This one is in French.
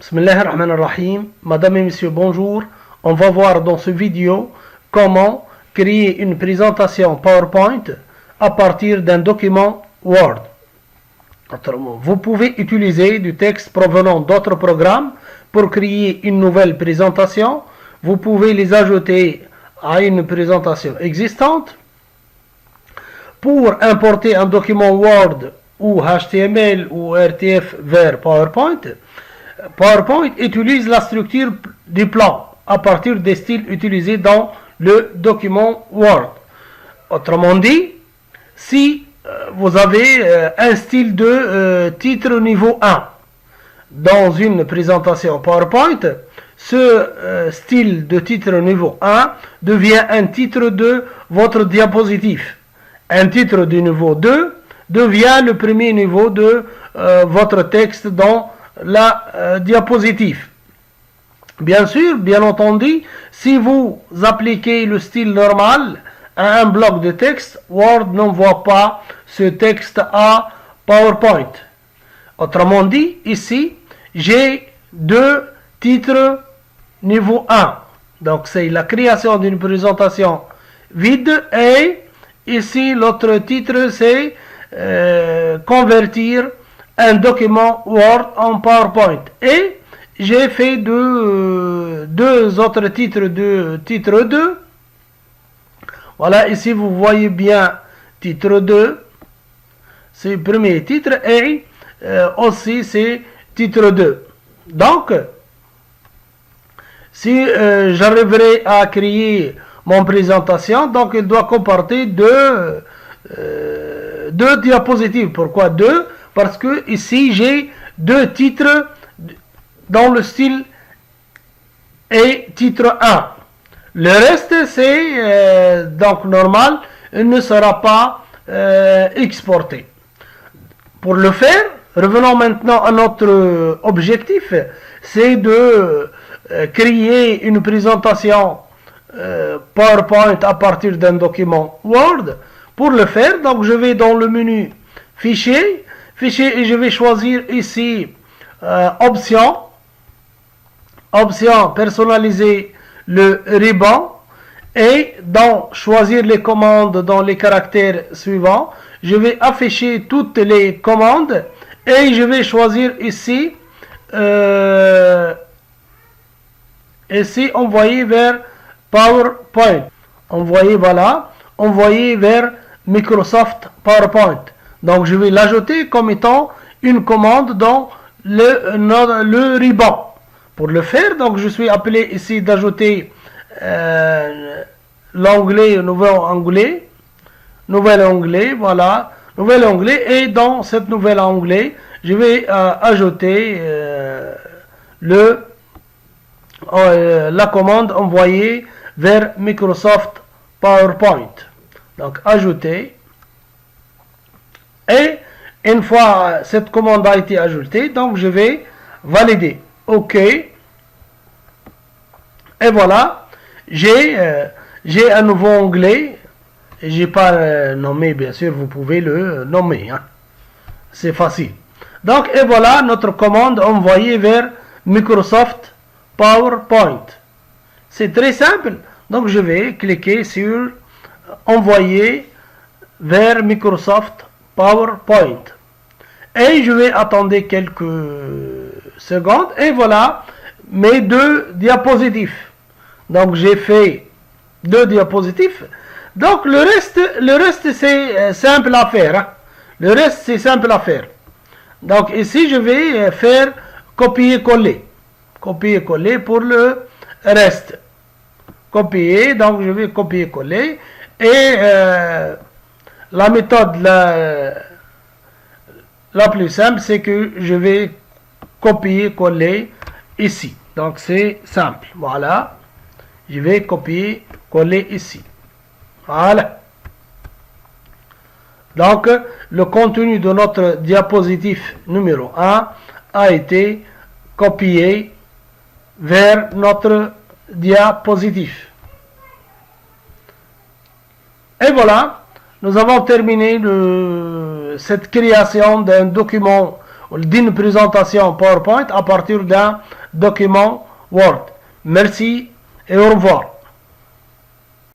Bismillahirrahmanirrahim. Madame et messieurs, bonjour. On va voir dans cette vidéo comment créer une présentation PowerPoint à partir d'un document Word. Autrement, vous pouvez utiliser du texte provenant d'autres programmes pour créer une nouvelle présentation. Vous pouvez les ajouter à une présentation existante. Pour importer un document Word ou HTML ou RTF vers PowerPoint, PowerPoint utilise la structure du plan à partir des styles utilisés dans le document Word. Autrement dit, si vous avez un style de titre niveau 1 dans une présentation PowerPoint, ce style de titre niveau 1 devient un titre de votre diapositive. Un titre du niveau 2 devient le premier niveau de votre texte dans la diapositive. Bien sûr, bien entendu, si vous appliquez le style normal à un bloc de texte, Word n'envoie pas ce texte à PowerPoint. Autrement dit, ici, j'ai deux titres niveau 1. Donc, c'est la création d'une présentation vide et ici, l'autre titre, c'est convertir un document Word en PowerPoint. Et j'ai fait deux autres titres de titre 2. Voilà, ici vous voyez bien titre 2, c'est le premier titre, et aussi c'est titre 2. Donc, si j'arriverai à créer mon présentation, donc il doit comporter deux diapositives. Pourquoi deux? Parce que ici j'ai deux titres dans le style et titre 1. Le reste c'est donc normal, il ne sera pas exporté. Pour le faire, revenons maintenant à notre objectif, c'est de créer une présentation PowerPoint à partir d'un document Word. Pour le faire, donc je vais dans le menu Fichier et je vais choisir ici Options, personnaliser le ruban et dans choisir les commandes dans les caractères suivants. Je vais afficher toutes les commandes et je vais choisir ici envoyer vers PowerPoint. Envoyer vers Microsoft PowerPoint. Donc je vais l'ajouter comme étant une commande dans le ruban. Pour le faire, donc je suis appelé ici d'ajouter l'onglet nouvel onglet, voilà, nouvel onglet, et dans cette nouvel onglet, je vais ajouter la commande envoyer vers Microsoft PowerPoint. Donc ajouter, et une fois cette commande a été ajoutée, donc je vais valider. OK. Et voilà, j'ai un nouveau onglet. J'ai pas nommé, bien sûr, vous pouvez le nommer. Hein. C'est facile. Donc, et voilà notre commande envoyée vers Microsoft PowerPoint. C'est très simple. Donc, je vais cliquer sur envoyer vers Microsoft PowerPoint. Et je vais attendre quelques secondes. Et voilà mes deux diapositives. Donc, j'ai fait deux diapositives. Donc, le reste c'est simple à faire. Hein. Le reste, c'est simple à faire. Donc, ici, je vais faire copier-coller. Copier-coller pour le reste. Copier, donc je vais copier-coller. Et la méthode la plus simple, c'est que je vais copier-coller ici. Donc, c'est simple. Voilà. Je vais copier-coller ici. Voilà. Donc, le contenu de notre diapositive numéro 1 a été copié vers notre diapositive. Et voilà, nous avons terminé cette création d'un document d'une présentation PowerPoint à partir d'un document Word. Merci et au revoir.